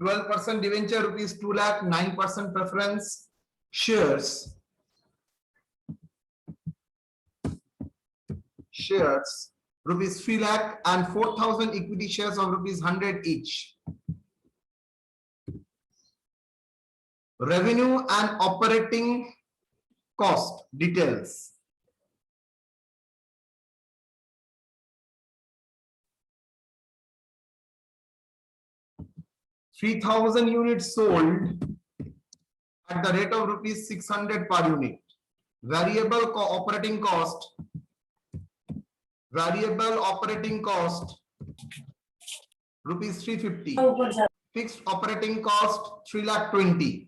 12% debenture rupees 2 lakh, 9% preference shares rupees 3 lakh and 4,000 equity shares of rupees 100 each. Revenue and operating cost details. $3,000 units sold at the rate of rupees 600 per unit. Variable operating cost rupees 350. Fixed operating cost 3,20,000.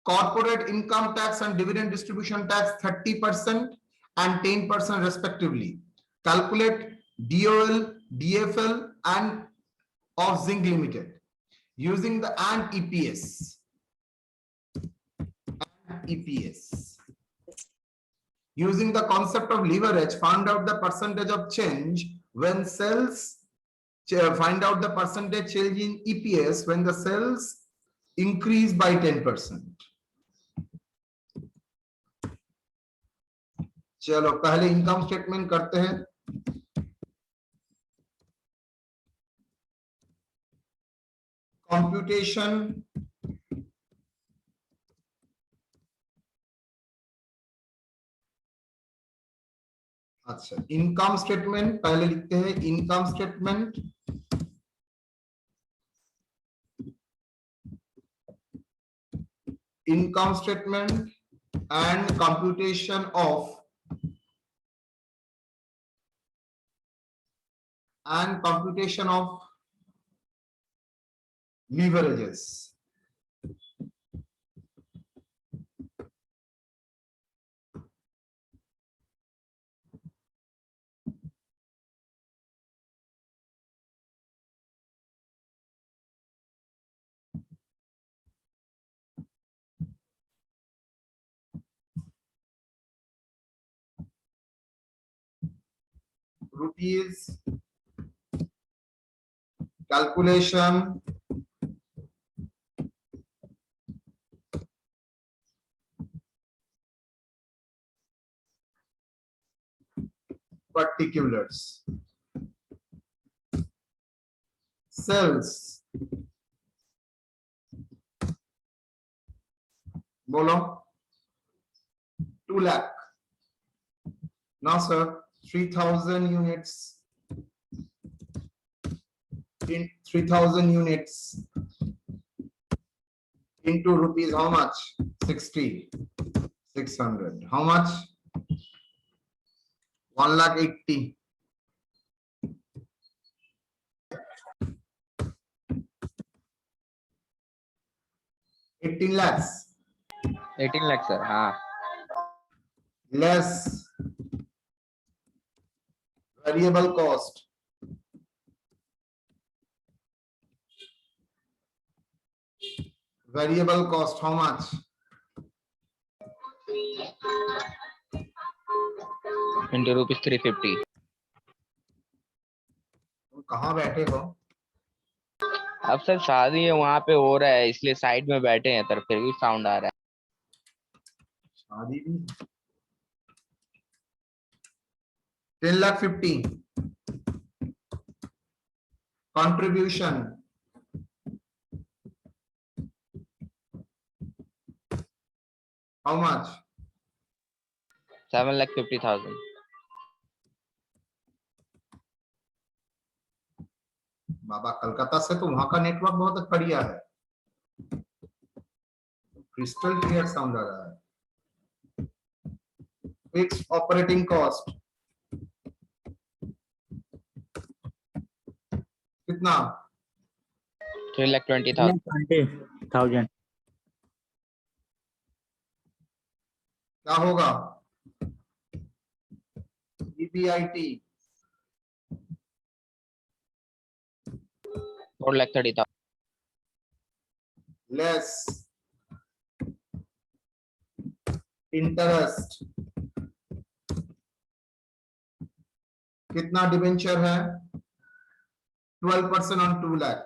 Corporate income tax and dividend distribution tax 30% and 10% respectively. Calculate DOL, DFL and of Zinc Limited using the and EPS. Using the concept of leverage, find out the percentage of change when sales. Find out the percentage change in EPS when the sales increase by 10%. चलो पहले income statement करते हैं. Computation अच्छा income statement पहले लिखते हैं. Income statement and computation of leverages. Rupees calculation particulars. Sales बोलो 2 lakh. Now sir 3,000 units in 3,000 units into rupees how much? 60 600 how much? 1,80,000. 18 lakhs. 18 lakhs sir. हाँ. Less variable cost. Variable cost how much? Into rupees 350. कहाँ बैठे हो? अब sir शादी है वहाँ पे हो रहा है इसलिए साइड में बैठे हैं सर फिर भी साउंड आ रहा है. शादी भी 10,50,000. Contribution how much? 7,50,000. बाबा कलकत्ता से तो वहां का नेटवर्क बहुत बढ़िया है. क्रिस्टल क्लियर साउंड आ रहा है. फिक्स्ड ऑपरेटिंग कॉस्ट कितना? 3,20,000. क्या होगा? EBIT 4,30,000. less interest. कितना डिबेंचर है? 12% on 2 lakh.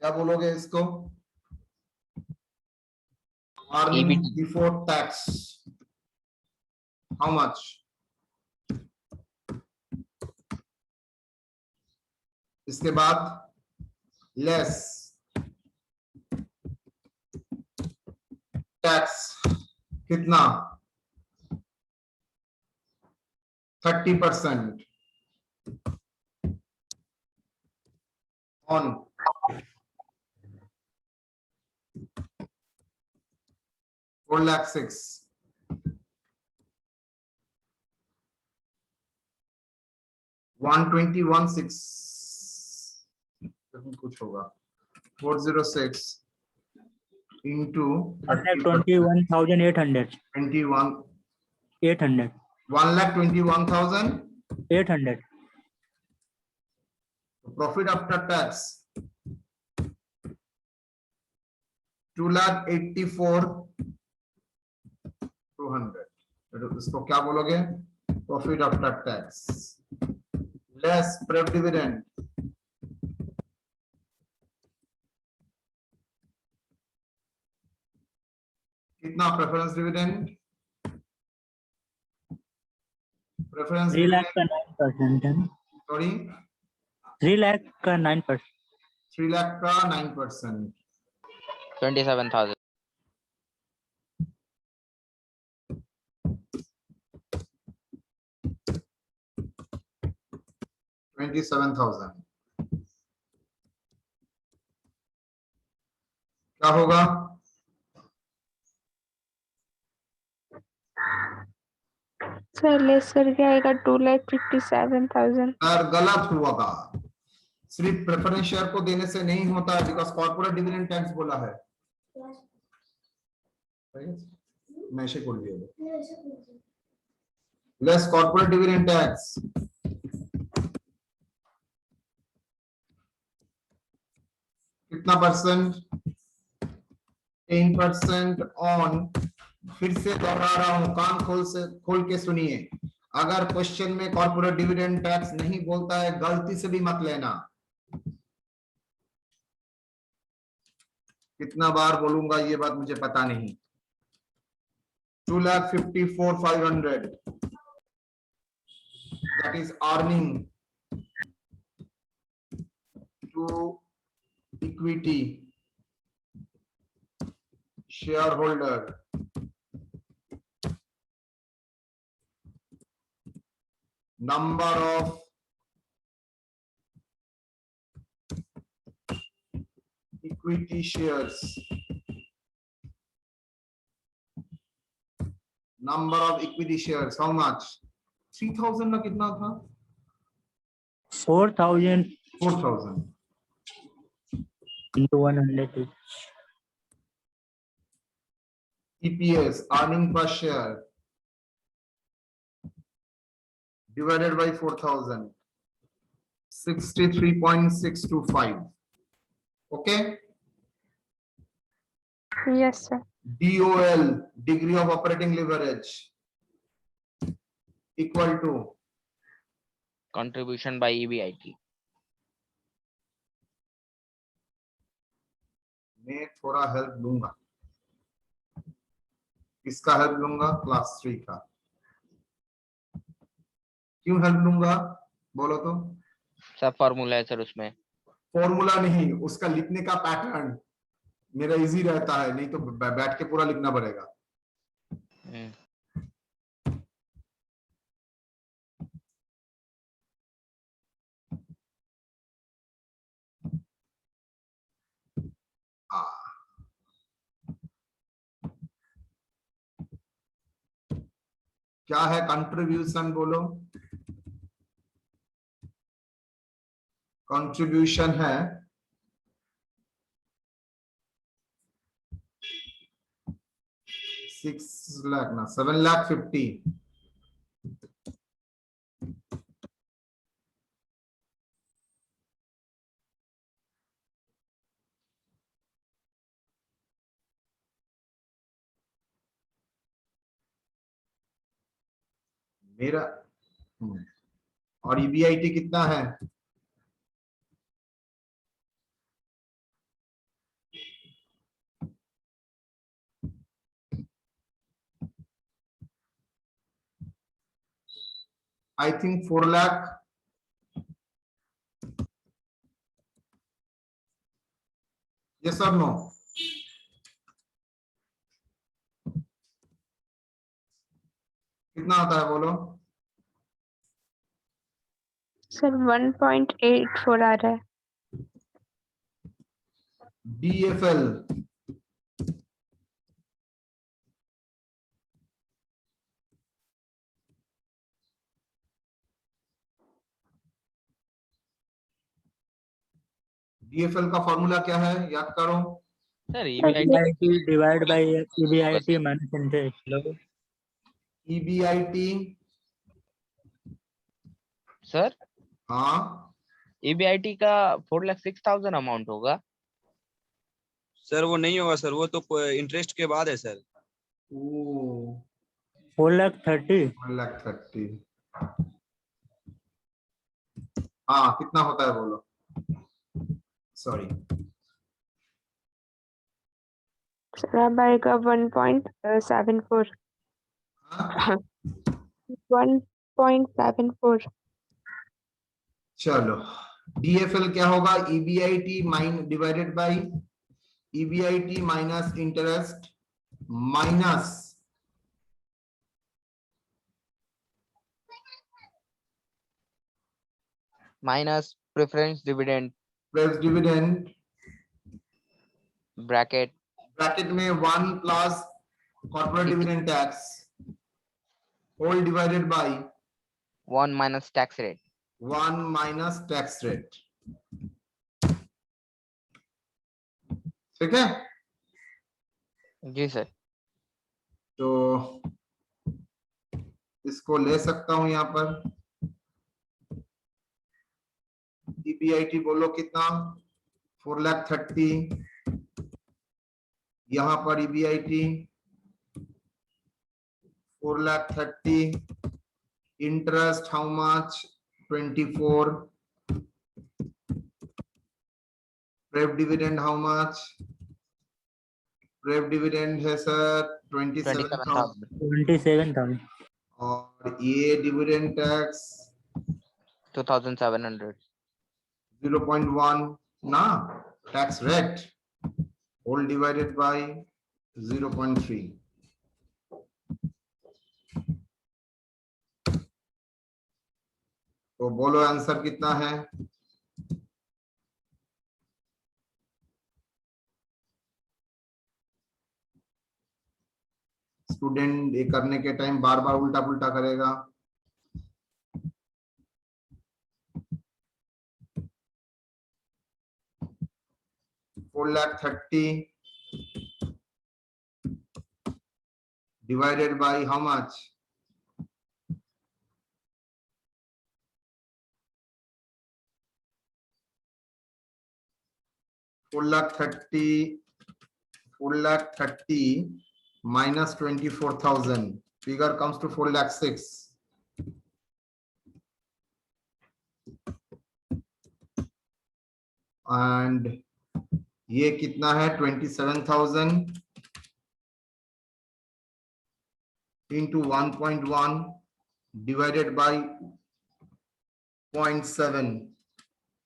क्या बोलोगे इसको? Earning EBT before tax, how much? इसके बाद लेस टैक्स, कितना? 30% on 4,06,000, 121,600 कुछ होगा, 406 into 1,21,800. 21, 800. 1,21,800. 800. Profit after tax 2,84,200. इसको क्या बोलोगे? Profit after tax less pref dividend, कितना preference dividend? Preference 3 lakh dividend का 9%. सॉरी 3 lakh का 9%. 3 लाख का 9%. 27,000. $27,000 क्या होगा? सर लेस करके आएगा 2,57,000. सर गलत हुआ का, सिर्फ प्रेफरेंस शेयर को देने से नहीं होता है, बिकॉज कॉर्पोरेट डिविडेंड टैक्स बोला है. मैं ऐसे बोल दिया लेस कॉर्पोरेट डिविडेंड टैक्स, कितना परसेंट? 10% ऑन. फिर से दोहरा रहा हूं, कान खोल के सुनिए. अगर क्वेश्चन में कॉर्पोरेट डिविडेंड टैक्स नहीं बोलता है, गलती से भी मत लेना. कितना बार बोलूंगा ये बात मुझे पता नहीं. 2,54,500 that is earning to equity shareholder number of equity shares, number of equity shares, how much? 3,000 ना कितना था? 4,000 4,000. into 100. EPS, earning per share, divided by 4,000, 63.625. Okay. Yes sir. DOL, degree of operating leverage, equal to Contribution by EBIT. मैं थोड़ा help लूंगा. किसका help लूंगा? Class 3 का. क्यों हेल्प लूंगा बोलो तो? सब फॉर्मूला है सर उसमें. फॉर्मूला नहीं, उसका लिखने का पैटर्न मेरा इजी रहता है, नहीं तो बैठ के पूरा लिखना पड़ेगा. क्या है कंट्रीब्यूशन बोलो? कंट्रीब्यूशन है 6 लाख ना 7,50,000. मेरा और EBIT कितना है? I think 4 lakh. Yes or no? कितना आता है बोलो? सर 1.84 आ रहा है। DFL DFL का फॉर्मूला क्या है, याद करो। Sir EBIT divided by EBIT minus interest. EBIT, sir हाँ EBIT का 4,06,000 अमाउंट होगा। सर वो नहीं होगा सर, वो तो इंटरेस्ट के बाद है सर। ओ 4,30,000. 1,30,000। हाँ कितना होता है बोलो? सॉरी सर अब आएगा 1.74। हाँ? 1.74। चलो DFL क्या होगा? EBIT divided by EBIT minus interest minus preference dividend press dividend bracket में 1 plus corporate dividend tax whole divided by 1 minus tax rate. 1 minus tax rate. ठीक है, जी सर। तो इसको ले सकता हूं यहां पर। EBIT बोलो कितना? 4,30,000। यहां पर EBIT 4,30,000। Interest how much? 24। Pref dividend how much? Pref dividend है सर 27,000। 27,000. और ये डिविडेंड टैक्स 2,700। 0.1 ना tax rate whole divided by 0.3। तो बोलो आंसर कितना है? स्टूडेंट ये करने के टाइम बार बार उल्टा पुल्टा करेगा। $4,30,000 divided by how much? $4,30,000 minus 24,000, figure comes to 4,06,000. And ये कितना है? 27,000 into 1.1 divided by 0.7,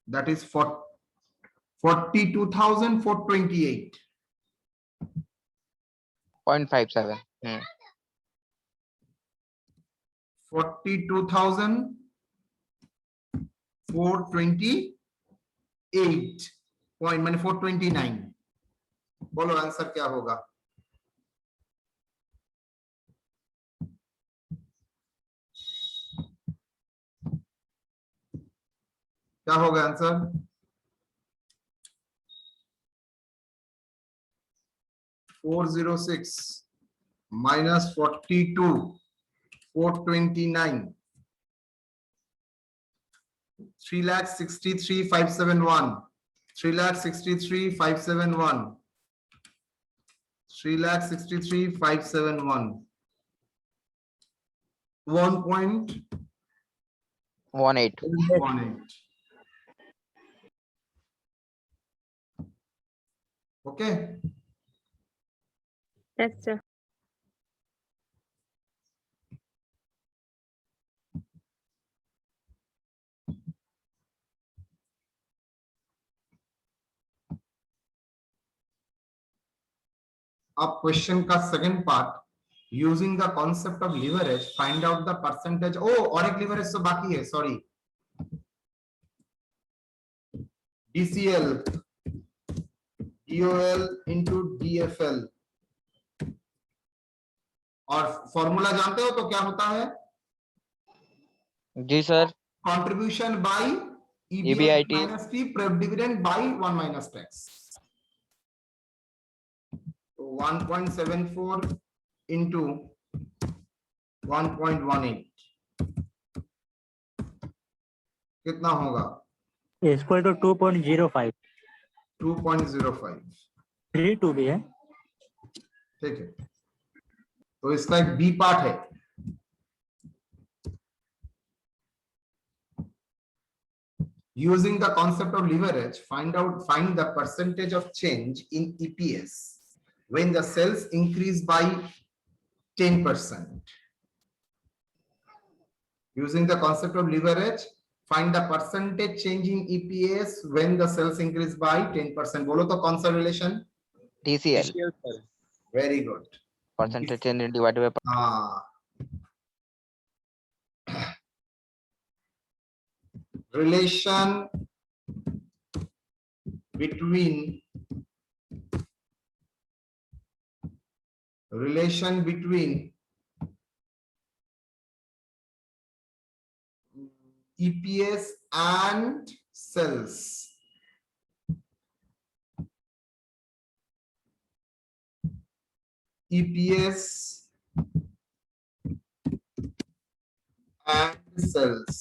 that is 42,428. 0.57। 42,428 point माने 429। बोलो आंसर क्या होगा? क्या होगा answer? $406 minus 42,429, 3,63,571, 3,63,571, 3,63,571, 1.18. Okay. Yes, sir. अब क्वेश्चन का second part, using the concept of leverage find out the percentage. ओ, और एक लीवरेज तो बाकी है, sorry. DCL DOL into DFL, और फॉर्मूला जानते हो तो क्या होता है? जी sir. Contribution by EBIT minus T, pref dividend by 1 minus tax. तो 1.74 into 1.18 कितना होगा? Equal to 2.05। 2.05। 32 भी है। ठीक है, तो इसका एक बी पार्ट है। Using the concept of leverage, find the percentage of change in EPS when the sales increase by 10%. Using the concept of leverage, find the percentage change in EPS when the sales increase by 10%. बोलो तो कौन सा relation? TCL, DCL sir. Very good. Percentage change divided by. हाँ, relation between EPS and sales. EPS and sales.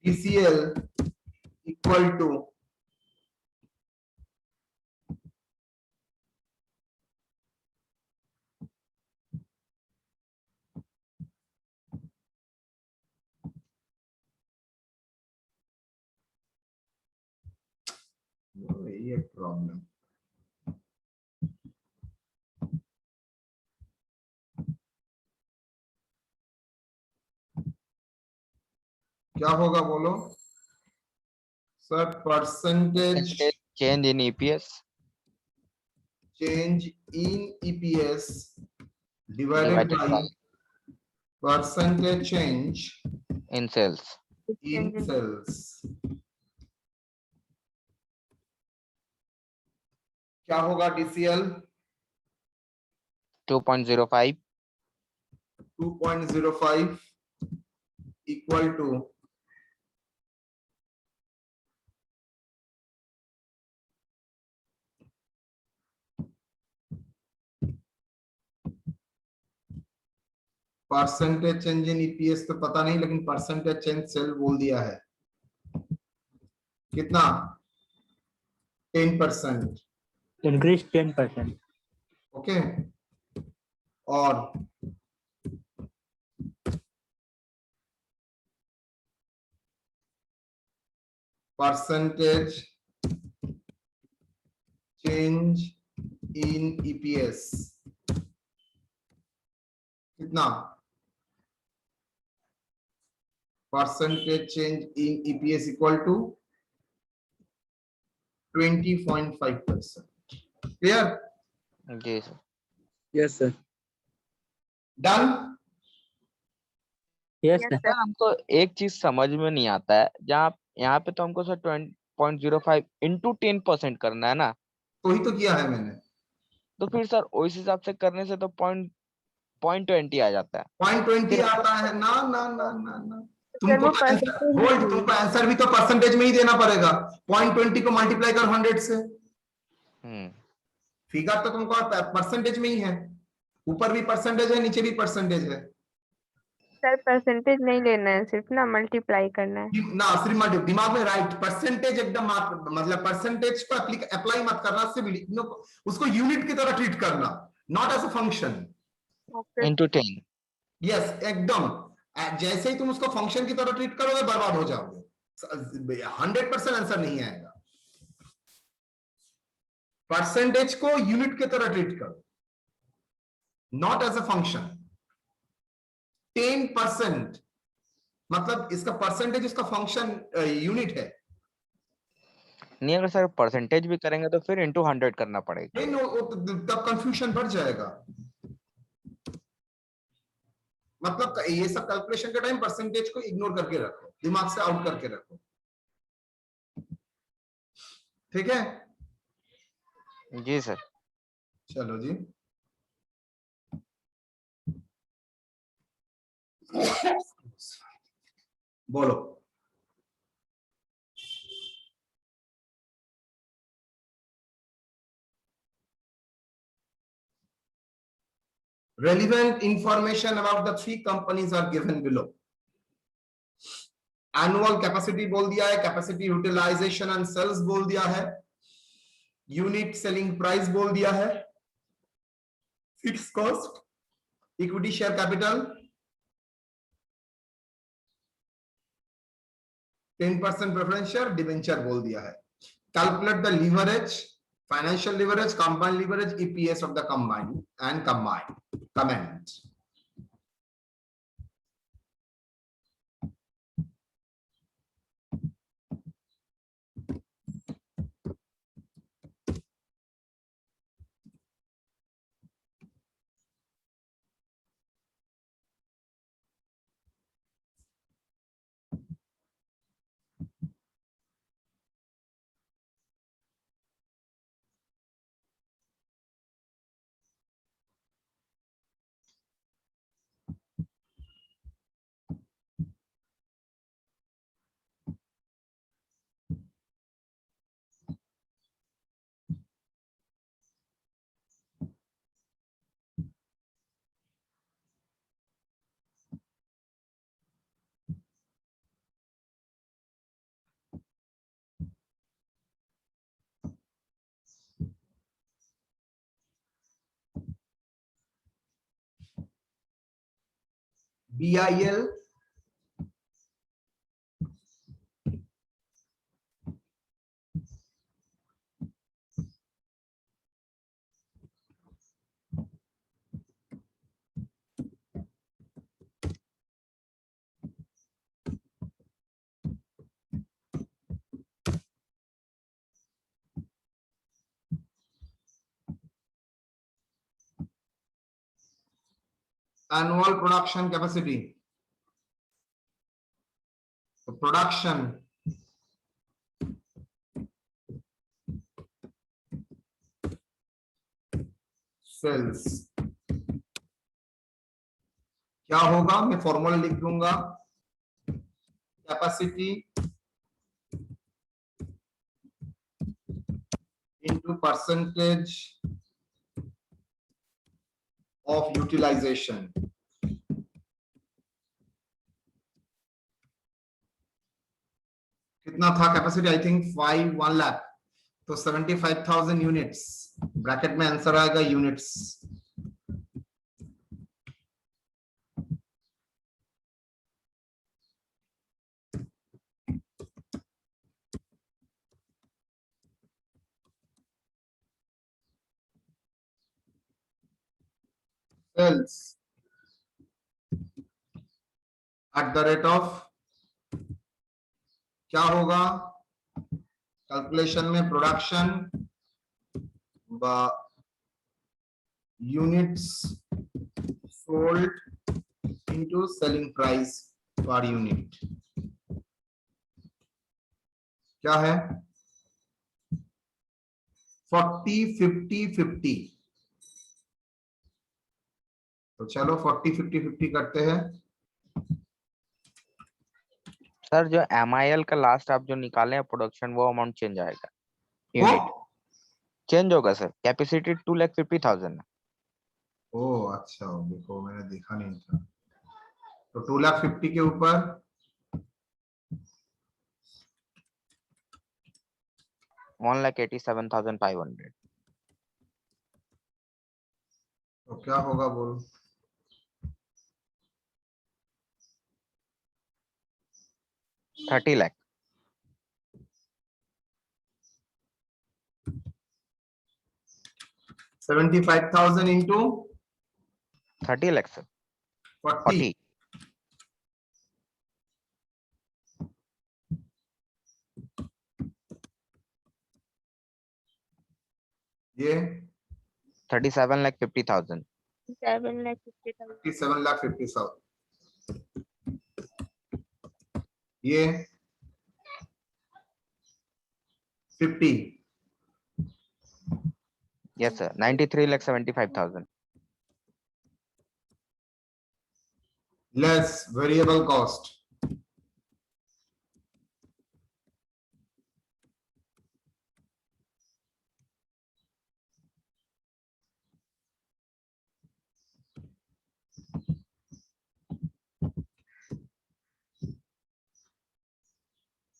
DCL equal to ये problem. क्या होगा बोलो सर? Percentage change in EPS change in EPS divided by percentage change in sales. in sales. क्या होगा? DCL 2.05 2.05 equal to percentage change in EPS तो पता नहीं, लेकिन परसेंटेज चेंज सेल बोल दिया है। कितना? 10%। इंक्रीज 10%। ओके, और परसेंटेज चेंज इन EPS कितना? Percentage change in EPS equal to 20.5%। Clear? जी sir. Yes sir. Done? Yes Yes, sir. sir. हमको एक चीज समझ में नहीं आता है, जहाँ यहाँ पे तो हमको सर 20.05 इंटू 10% करना है ना, तो ही तो किया है मैंने। तो फिर सर उस हिसाब से करने से तो 0.20 आ जाता है। 0.20 आता है ना ना ना ना ना, सर तुमको वो तो आंसर, परसेंटेज होल्ड, नहीं तुमको आंसर भी तो परसेंटेज में ही देना पड़ेगा। 0.20 को मल्टीप्लाई कर 100 से, फिगर तो तुमको परसेंटेज में ही है। ऊपर भी परसेंटेज है, नीचे भी परसेंटेज है सर, परसेंटेज नहीं लेना है, सिर्फ ना मल्टीप्लाई करना है। ना। सिर्फ दिमाग में राइट, परसेंटेज एकदम मतलब परसेंटेज को अप्लाई मत करना, सिर्फ उसको यूनिट की तरह ट्रीट करना, not as a function. Okay. Into 10। Yes, एकदम। जैसे ही तुम उसको फंक्शन की तरह ट्रीट करोगे बर्बाद हो जाओगे, 100% आंसर नहीं आएगा। परसेंटेज को यूनिट की तरह ट्रीट करो, नॉट एज अ फंक्शन। 10% मतलब इसका परसेंटेज, इसका फंक्शन यूनिट है। नहीं, अगर सर परसेंटेज भी करेंगे तो फिर इंटू 100 करना पड़ेगा। नहीं नो, तब कंफ्यूजन बढ़ जाएगा। मतलब ये सब कैलकुलेशन के टाइम परसेंटेज को इग्नोर करके रखो, दिमाग से आउट करके रखो, ठीक है? जी सर। चलो जी, बोलो। Relevant information about the three companies are given below. Annual capacity बोल दिया है, कैपेसिटी यूटिलाइजेशन एंड सेल्स बोल दिया है, यूनिट सेलिंग प्राइस बोल दिया है, fix cost, equity share capital, 10% preference share, debenture बोल दिया है। Calculate the leverage, financial leverage, combined leverage, EPS of the combined and combined comment. BIL, annual production capacity, production, sales. क्या होगा, मैं formula लिख दूंगा, capacity into percentage of utilization। कितना था कैपेसिटी? आई थिंक 1 लाख, तो 75,000 यूनिट्स, ब्रैकेट में answer आएगा units. Sales at the rate of, क्या होगा कैलकुलेशन में, production units sold into selling price per unit. क्या है? 40 50 50। तो चलो 40 50 50 करते हैं। सर जो MIL का लास्ट आप जो निकाले हैं प्रोडक्शन, वो अमाउंट चेंज आएगा, यूनिट चेंज होगा सर। कैपेसिटी 2,50,000 है। ओ अच्छा, देखो मैंने देखा नहीं था। तो 2,50,000 के ऊपर 1,87,500। तो क्या होगा बोल? $30 लाख। 75,000 into 30 lakh sir. 40। 40। ये 37,50,000. 7,50,000. 7,50,000. ये 50. Yes sir, 93,75,000. Less variable cost.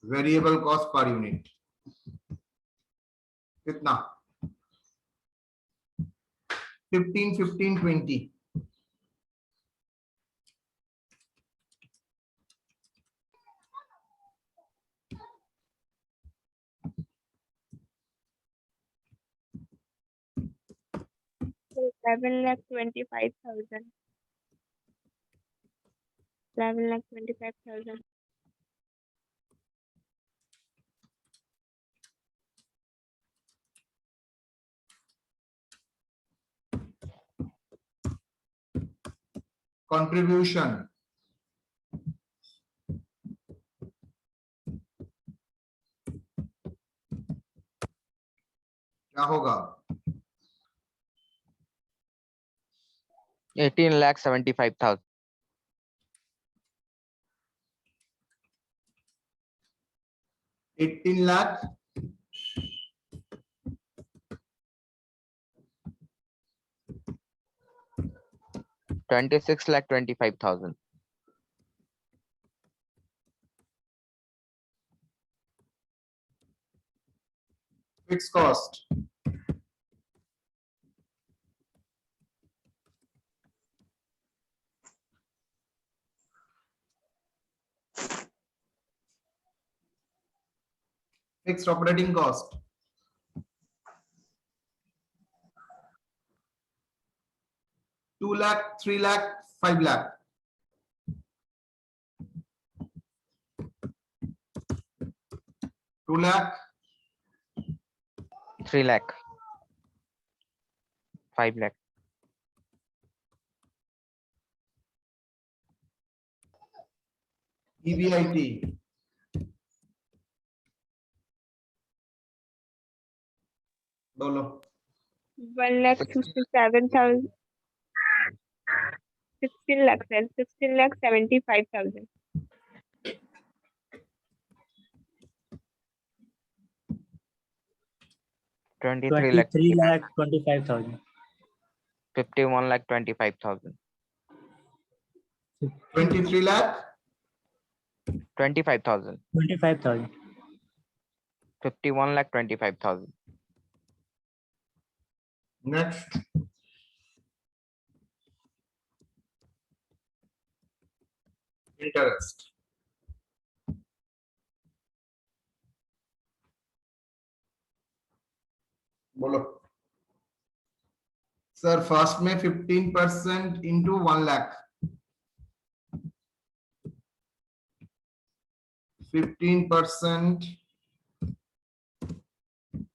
Variable cost per unit कितना? 15, 15, 20. So 11,25,000. 11,25,000. Contribution. क्या होगा? 18,75,000. 18 lakh 26,25,000. fixed cost. Fixed operating cost. Two lakh, 3 lakh, 5 lakh. 2 lakh, 3 lakh. 5 lakh. EBIT. बोलो. 1,67,000. 16 lakh, sir. 16,75,000. 23 lakh. 23,25,000. 51,25,000. 23 lakh 25,000. 25,000. 51,25,000. next. Interest. बोलो. Sir first में 15% into 1 lakh. 15%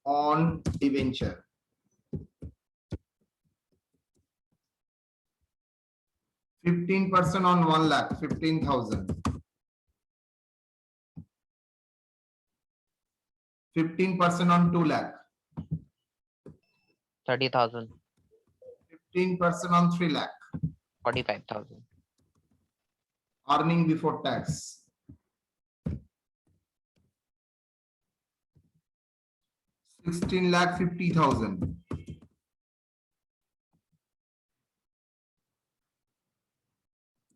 on debenture. 15% on 1 lakh, 15,000. 15% on 2 lakh. 30,000. 15% on 3 lakh. 45,000. Earning before tax. 16,50,000.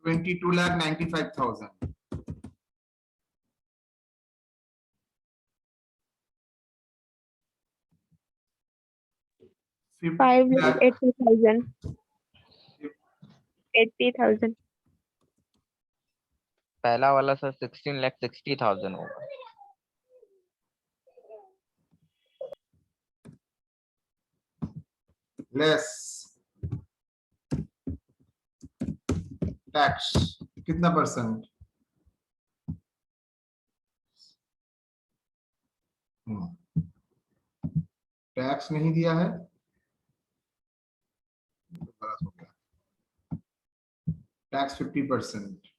22,95,000. 5,80,000. 80,000. पहला वाला sir 16,60,000 होगा. Less tax. कितना percent? Tax नहीं दिया है. गलत हो गया। टैक्स 50%।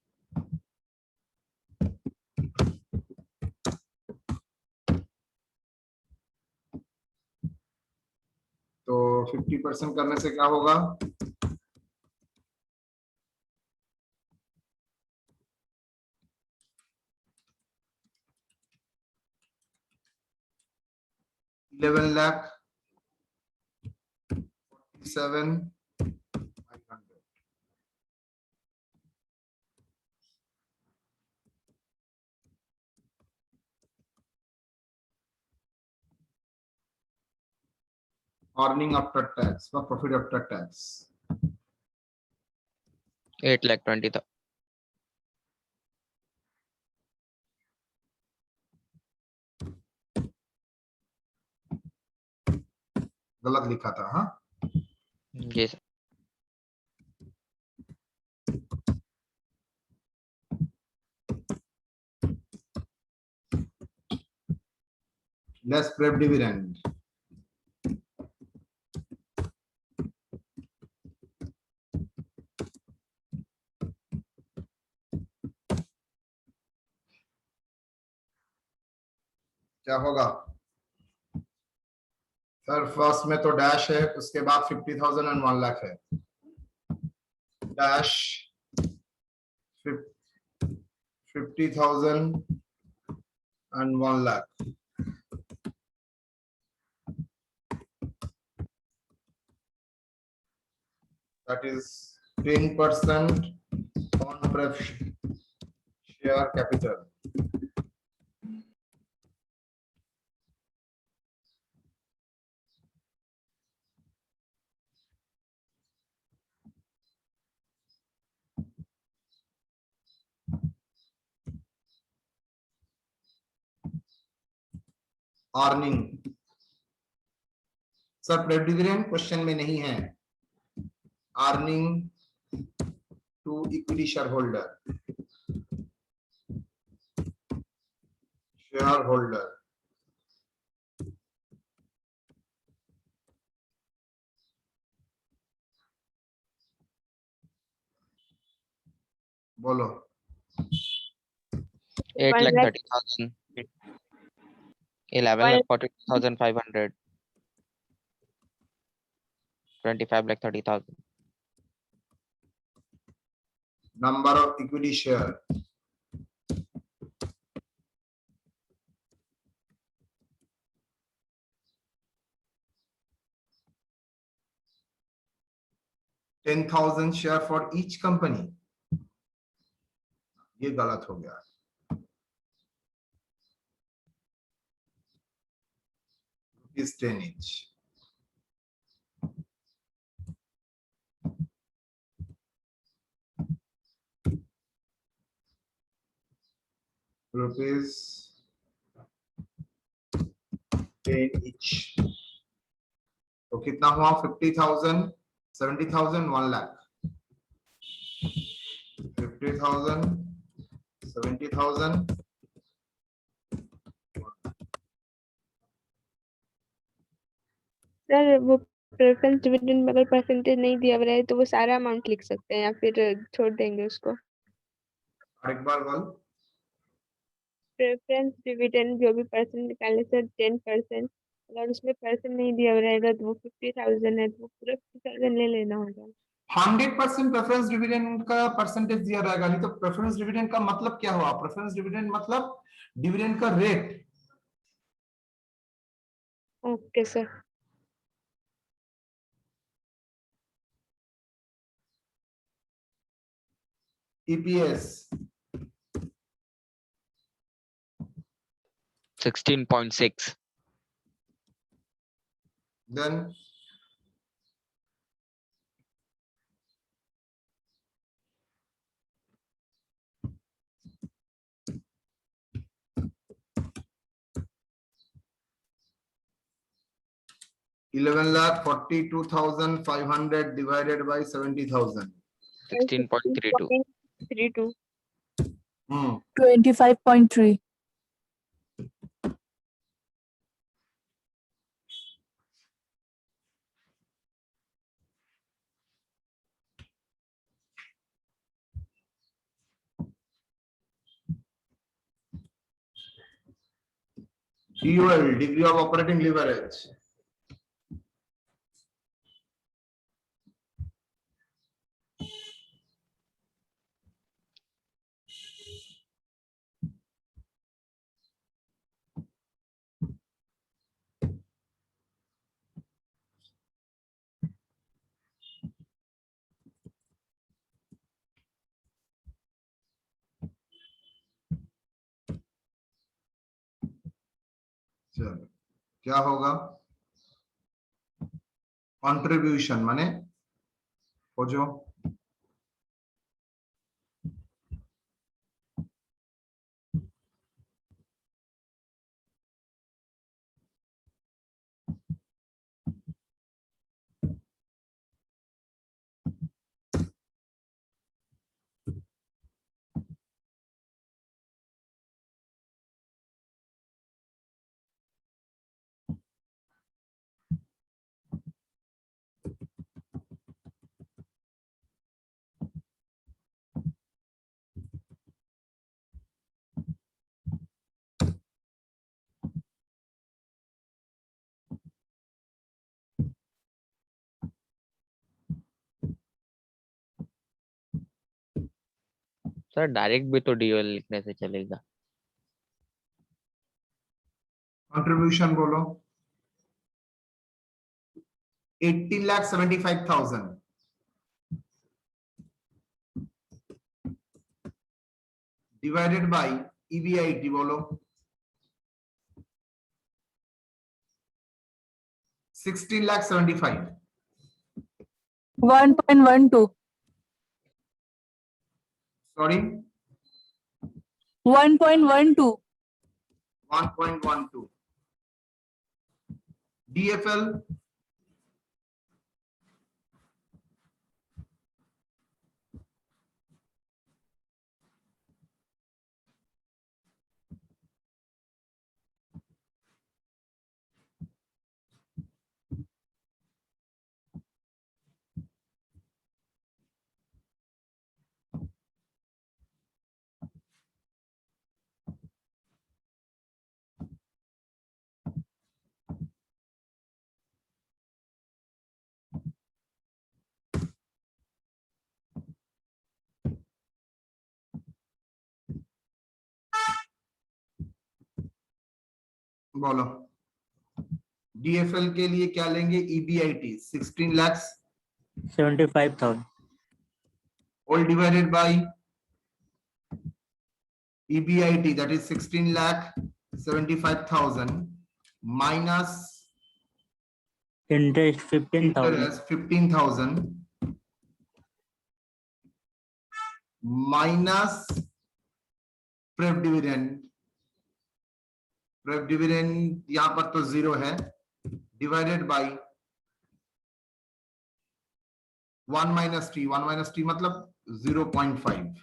तो 50% करने से क्या होगा? ₹11,47,500। Earning after tax or profit after tax. 8,20,000. गलत लिखा था, हाँ। जी सर। Less prep dividend. क्या होगा सर? फर्स्ट में तो डैश है, उसके बाद 50,000 एंड 1 लाख है। Dash 50,000 and 1 lakh. That is 10% on pref share capital. Earning. Sir pref dividend question में नहीं है। Earning to equity share holder बोलो। 8,30,000. 11,42,500. 25,30,000. Number of equity share. $10,000 share for each company. ये गलत हो गया। Is 10 each. Rupees 10 each. तो कितना हुआ? 50,000, 70,000, 1 लाख। 50,000, 70,000। सर वो प्रेफरेंस डिविडेंड में अगर परसेंटेज नहीं दिया हुआ है तो वो सारा अमाउंट लिख सकते हैं या फिर छोड़ देंगे उसको? और एक बार बोल। प्रेफरेंस डिविडेंड जो भी परसेंट निकाले सर 10%, अगर उसमें परसेंट नहीं दिया हुआ रहेगा तो वो 50,000 है तो वो पूरा 50,000 ले लेना होगा। 100% प्रेफरेंस डिविडेंड का परसेंटेज दिया रहेगा। नहीं तो प्रेफरेंस डिविडेंड का मतलब क्या हुआ? प्रेफरेंस डिविडेंड मतलब डिविडेंड का rate. Okay sir. EPS 16.6. then $11,42,500 divided by 70,000. 16.32. 32. 25.3. DOL, degree of operating leverage. चलो क्या होगा? कंट्रीब्यूशन माने हो जो सर डायरेक्ट भी तो डीओएल लिखने से चलेगा। कंट्रीब्यूशन बोलो 18,75,000 डिवाइडेड बाय EBIT बोलो 16,75,000 1.12. सॉरी 1.12. 1.12 DFL बोलो DFL के लिए क्या लेंगे? EBIT 75,000. all divided by EBIT, that is 16,75,000 minus Interest 15,000. interest 15,000 minus प्रेफ dividend यहां पर तो 0 है, डिवाइडेड बाय 1 minus t मतलब 0.5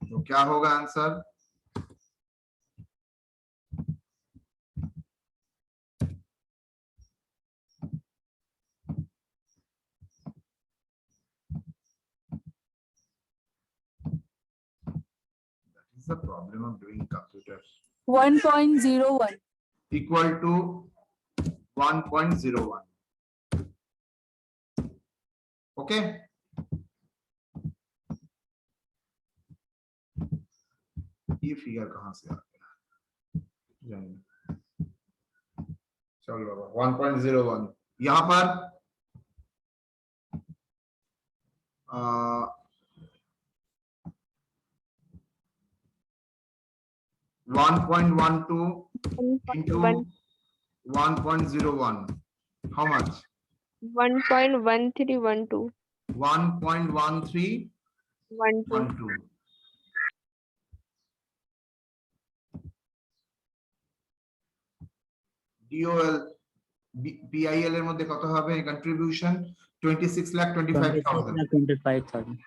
तो क्या होगा answer? The problem of doing computers 1.01. equal to 1.01. Okay, ये फिगर कहां से आ गया? चलो बाबा 1.01 यहां पर 1.12 into 1.01. How much? 1.1312. 1.1312. DOL PIL এর মধ্যে কত হবে contribution? 26,25,000 25,000.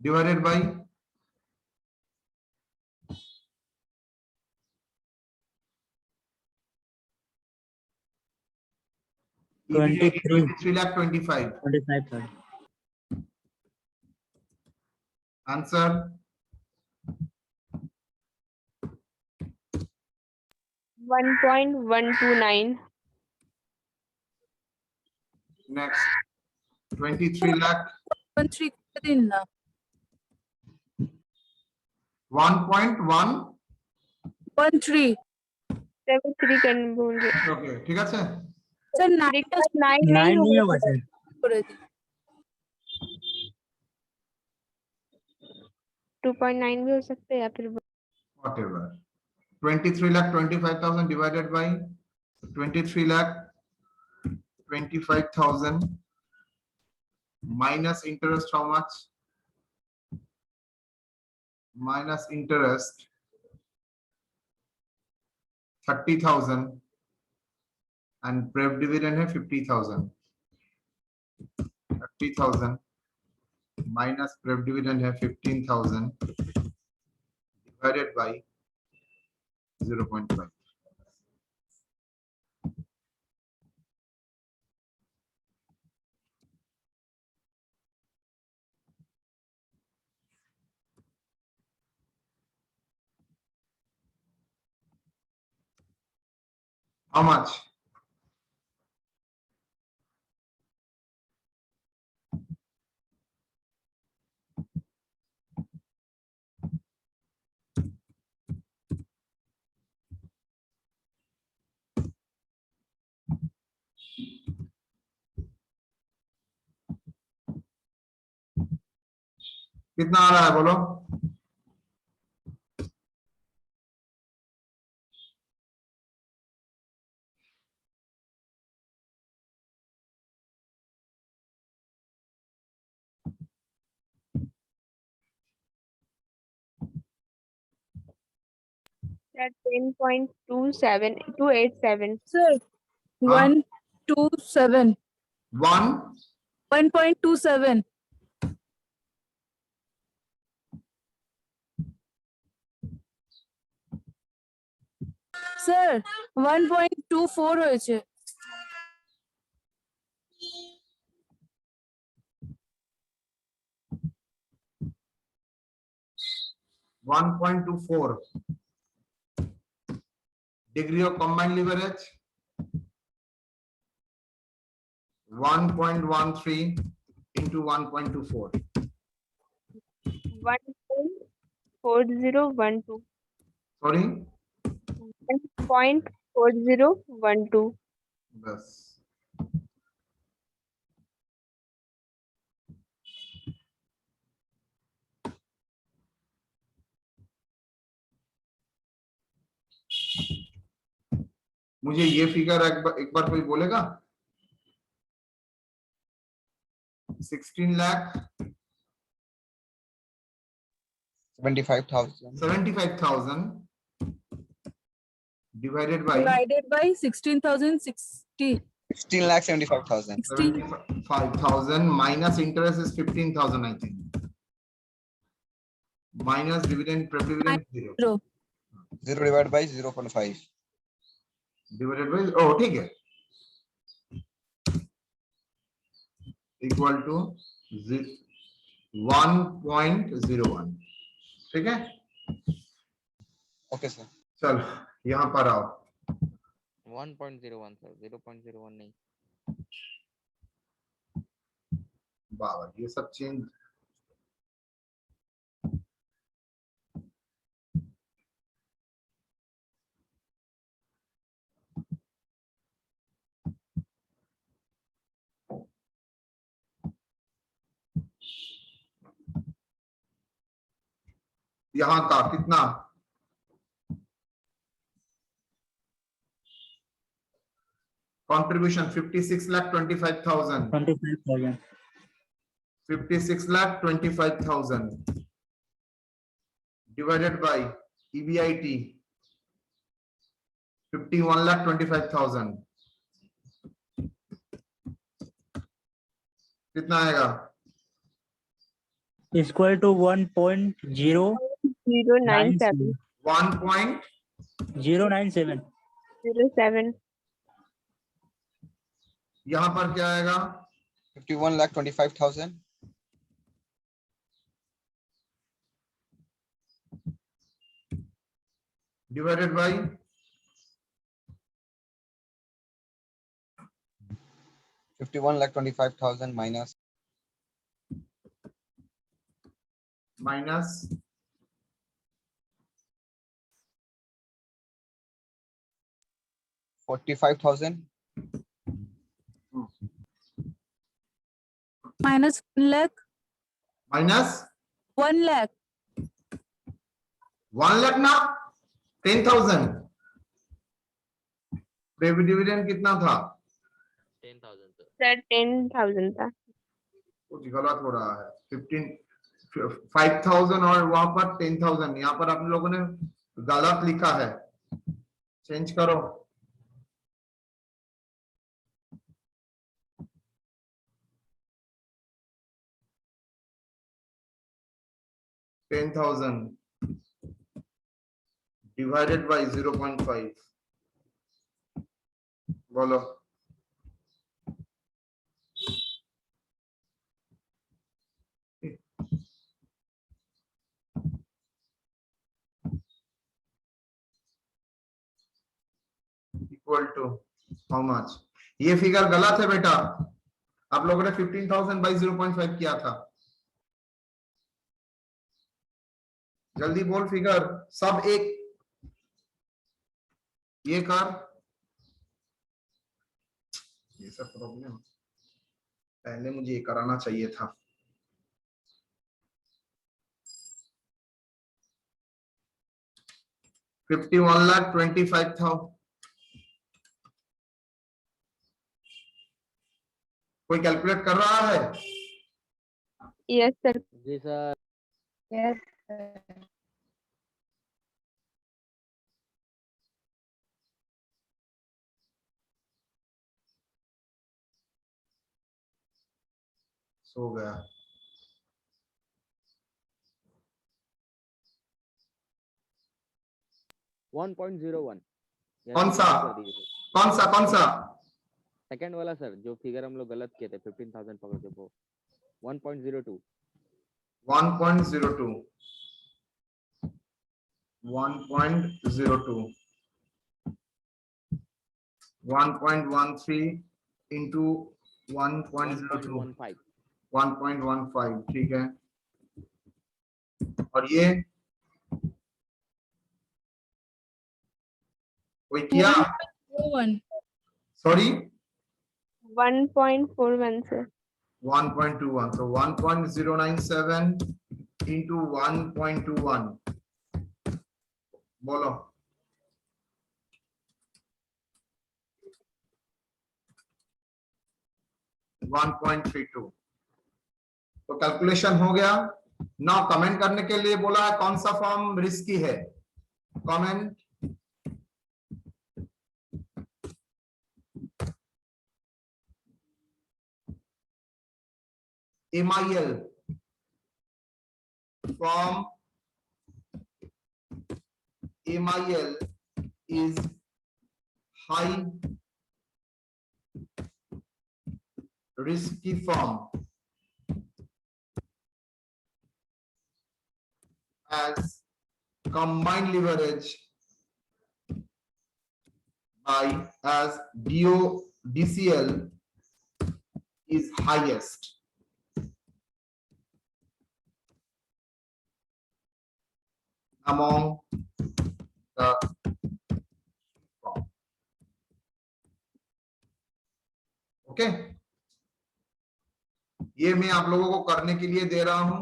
divided by 23 23,25,000 25,000. Answer 1.129. Next 23 lakh 1.3 করে দিন না 1.1 1.3 73 करने बोल रहे ओके ठीक है স্যার 9টা 9 नहीं 9 नहीं होगा होगा सर। করে দিন 2.9 भी हो सकता है या फिर whatever 23 lakh 25,000 divided by 23 lakh 25,000 minus interest how much minus interest 30,000 and pref dividend है 50,000 30,000 minus pref dividend है 15,000 divided by 0.5 how much कितना आ रहा है बोलो at 10.287. স্যার हाँ? 127 1 1.27 স্যার 1.24 হয়েছে 1.24 degree of combined leverage 1.13 into 1.24 1.4012. sorry 1.4012. बस मुझे ये फिगर एक बार कोई बोलेगा 16 lakh 75,000 divided by divided by 16,060 16,75,000 75,000 minus interest is 15,000 I think minus dividend pref dividend 0 0 0 divided by 0.5 divided by oh ठीक है equal to 1.01 ठीक है ओके सर चल यहाँ पर आओ 1.01 सर 0.01 नहीं बाबा ये सब चेंज यहाँ का कितना contribution 56,25,000 25,000 56,25,000 divided by EBIT 51,25,000 कितना आएगा equal to 1.097 097. 097 07. यहाँ पर क्या आएगा 51,25,000 divided by $51,25,000 minus minus 45,000 minus 1 lakh. Minus 1 lakh. 1 lakh ना 10,000 डिविडेंड कितना था? 10,000 sir. सर 10,000 था। कुछ गलत हो रहा है। 5,000 और वहां पर 10,000, यहाँ पर आप लोगों ने गलत लिखा है, चेंज करो। $10,000 divided by 0.5 बोलो। Equal to how much? ये फिगर गलत है बेटा, आप लोगों ने 15,000 बाई 0.5 किया था। जल्दी बोल फिगर, सब एक ये कर, ये सब प्रॉब्लम, पहले मुझे ये कराना चाहिए था। $51,25,000। कोई कैलकुलेट कर रहा है? Yes sir. जी सर। यस सो गया। $1.01 कौन सा? कौन सा? सेकंड वाला सर, जो फिगर हम लोग गलत किए थे 15,000 पकड़ के, वो 1.02 1.02 1.02 1.13 into 1.02 1.15 1.15, ठीक है। और ये कोई किया? 1.41. Sorry 1.41 sir. 1.21, so 1.097 into 1.21 बोलो। $1.32। तो कैलकुलेशन हो गया ना। कमेंट करने के लिए बोला है, कौन सा फॉर्म रिस्की है? Comment. MIL form MIL is high risky form as combined leverage by as DCL is highest. Among the form. Okay, ये मैं आप लोगों को करने के लिए दे रहा हूं,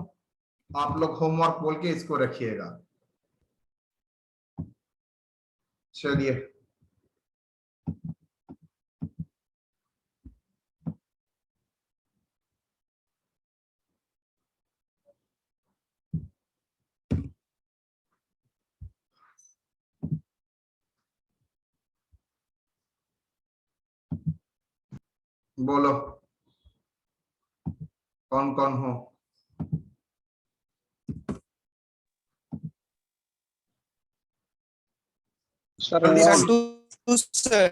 आप लोग होमवर्क बोल के इसको रखिएगा। चलिए बोलो कौन कौन हो? Sir, 1, 2, sir.